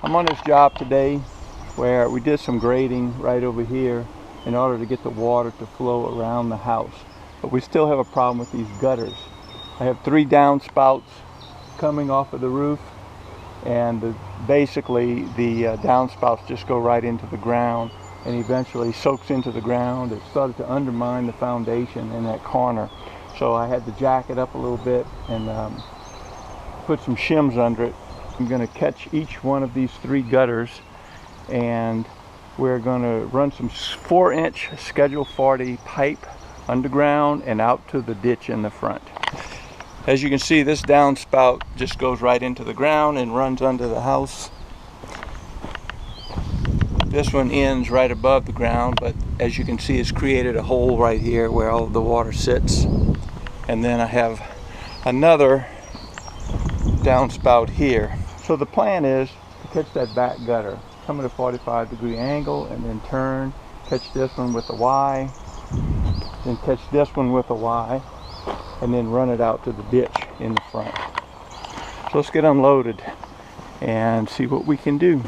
I'm on this job today where we did some grading right over here in order to get the water to flow around the house. But we still have a problem with these gutters. I have 3 downspouts coming off of the roof, and basically the downspouts just go right into the ground and eventually soaks into the ground. It started to undermine the foundation in that corner. So I had to jack it up a little bit and put some shims under it. I'm going to catch each one of these 3 gutters, and we're going to run some 4-inch Schedule 40 pipe underground and out to the ditch in the front. As you can see, this downspout just goes right into the ground and runs under the house. This one ends right above the ground, but as you can see, it's created a hole right here where all of the water sits. And then I have another downspout here. So the plan is to catch that back gutter, come at a 45-degree angle, and then turn, catch this one with a Y, then catch this one with a Y, and then run it out to the ditch in the front. So let's get unloaded and see what we can do.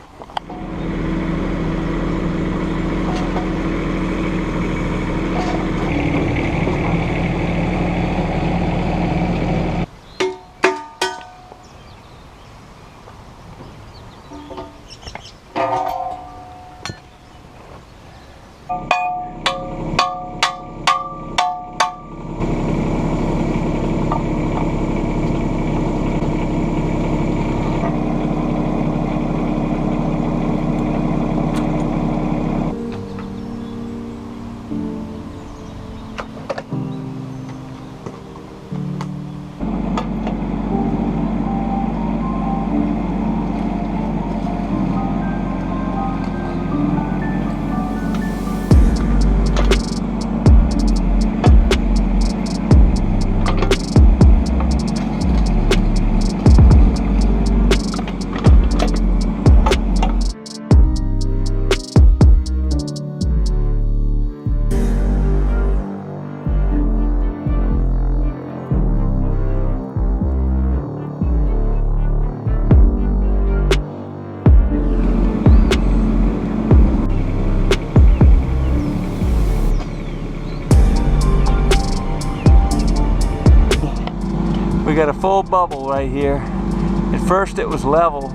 We got a full bubble right here. At first it was level.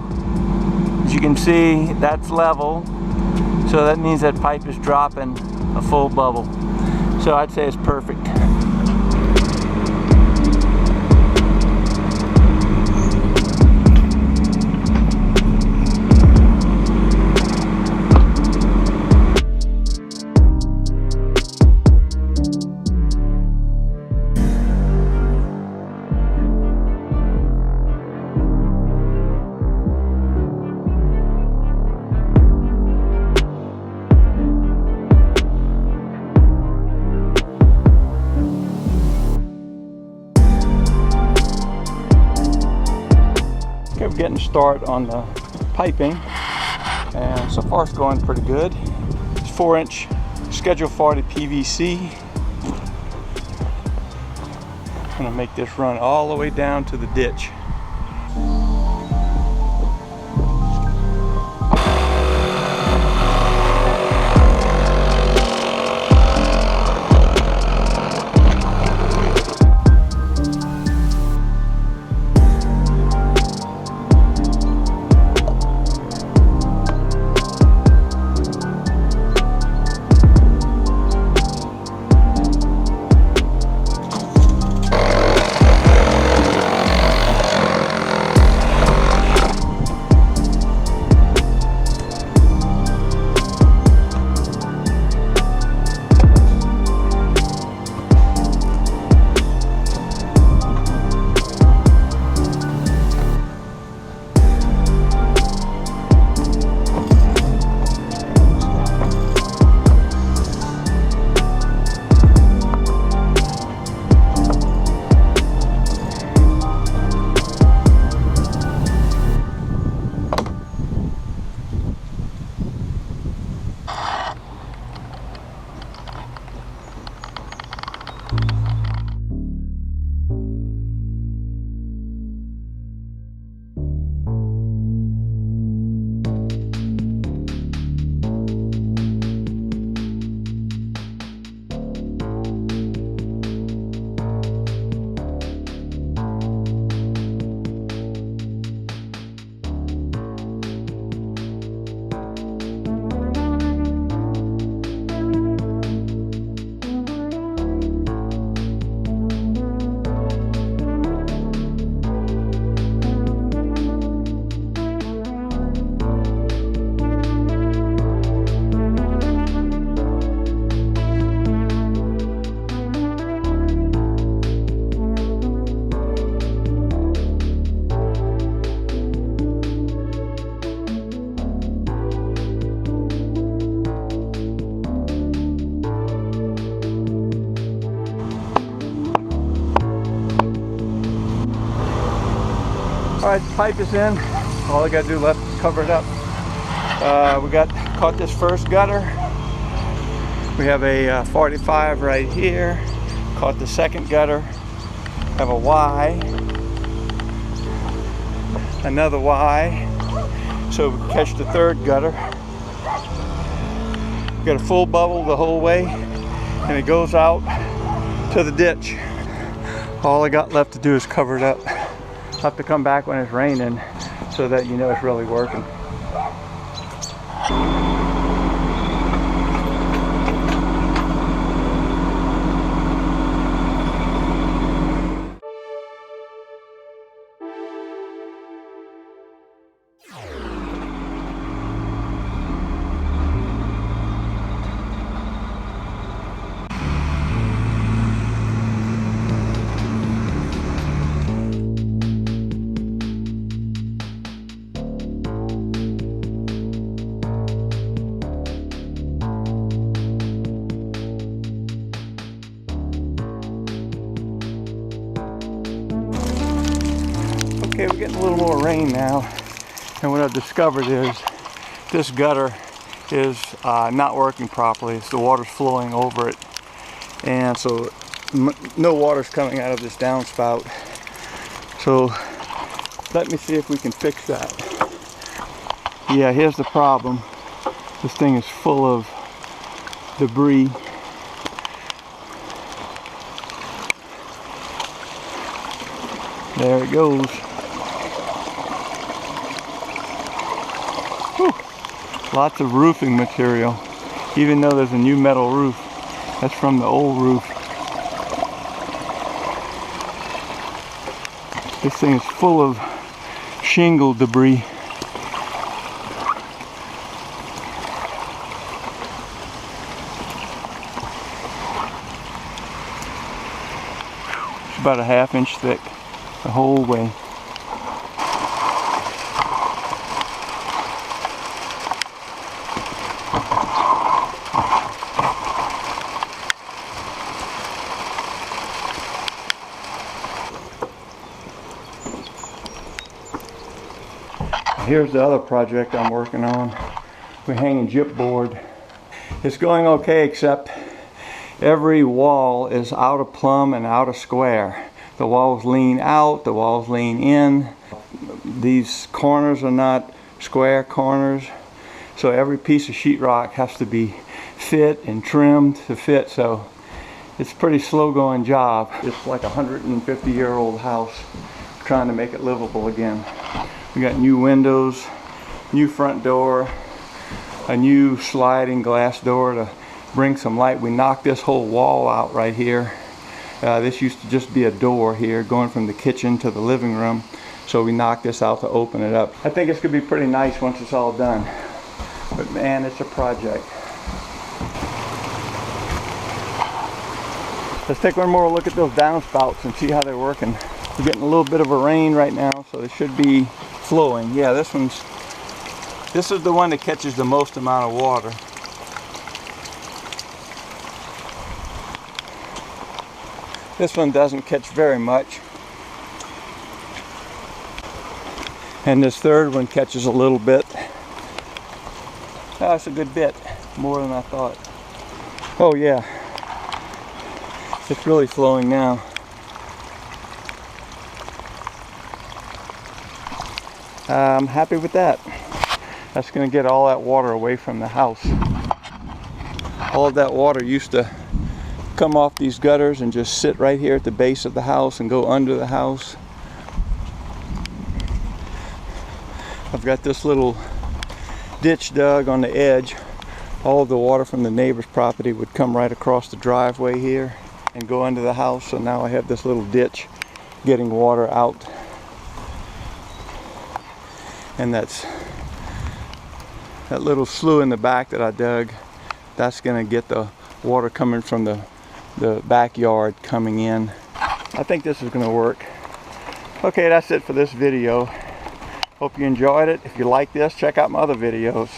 As you can see, that's level. So that means that pipe is dropping a full bubble. So I'd say it's perfect. We're getting a start on the piping, and so far it's going pretty good. It's 4-inch Schedule 40 PVC. I'm going to make this run all the way down to the ditch. Alright, the pipe is in. All I got to do left is cover it up. We caught this first gutter. We have a 45 right here. Caught the second gutter. Have a Y. Another Y. So we catch the third gutter. We got a full bubble the whole way, and it goes out to the ditch. All I got left to do is cover it up. I'll have to come back when it's raining so that you know it's really working. Okay, we're getting a little more rain now, and what I've discovered is this gutter is not working properly. So the water's flowing over it, and so no water's coming out of this downspout. So let me see if we can fix that. Yeah, here's the problem. This thing is full of debris. There it goes. Whew. Lots of roofing material, even though there's a new metal roof. That's from the old roof. This thing is full of shingle debris. It's about a ½ inch thick the whole way. Here's the other project I'm working on. We're hanging gypboard. It's going okay, except every wall is out of plumb and out of square. The walls lean out, the walls lean in. These corners are not square corners. So every piece of sheetrock has to be fit and trimmed to fit. So it's a pretty slow going job. It's like a 150-year-old house, trying to make it livable again. We got new windows, new front door, a new sliding glass door to bring some light. We knocked this whole wall out right here. This used to just be a door here going from the kitchen to the living room. So we knocked this out to open it up. I think it's going to be pretty nice once it's all done. But man, it's a project. Let's take one more look at those downspouts and see how they're working. We're getting a little bit of a rain right now, so they should be flowing. Yeah, this is the one that catches the most amount of water. This one doesn't catch very much. And this third one catches a little bit. That's a good bit, more than I thought. Oh yeah, it's really flowing now. I'm happy with that. That's going to get all that water away from the house. All of that water used to come off these gutters and just sit right here at the base of the house and go under the house. I've got this little ditch dug on the edge. All of the water from the neighbor's property would come right across the driveway here and go under the house. So now I have this little ditch getting water out. And that little slough in the back that I dug, that's going to get the water coming from the backyard coming in. I think this is going to work. Okay, that's it for this video. Hope you enjoyed it. If you like this, check out my other videos.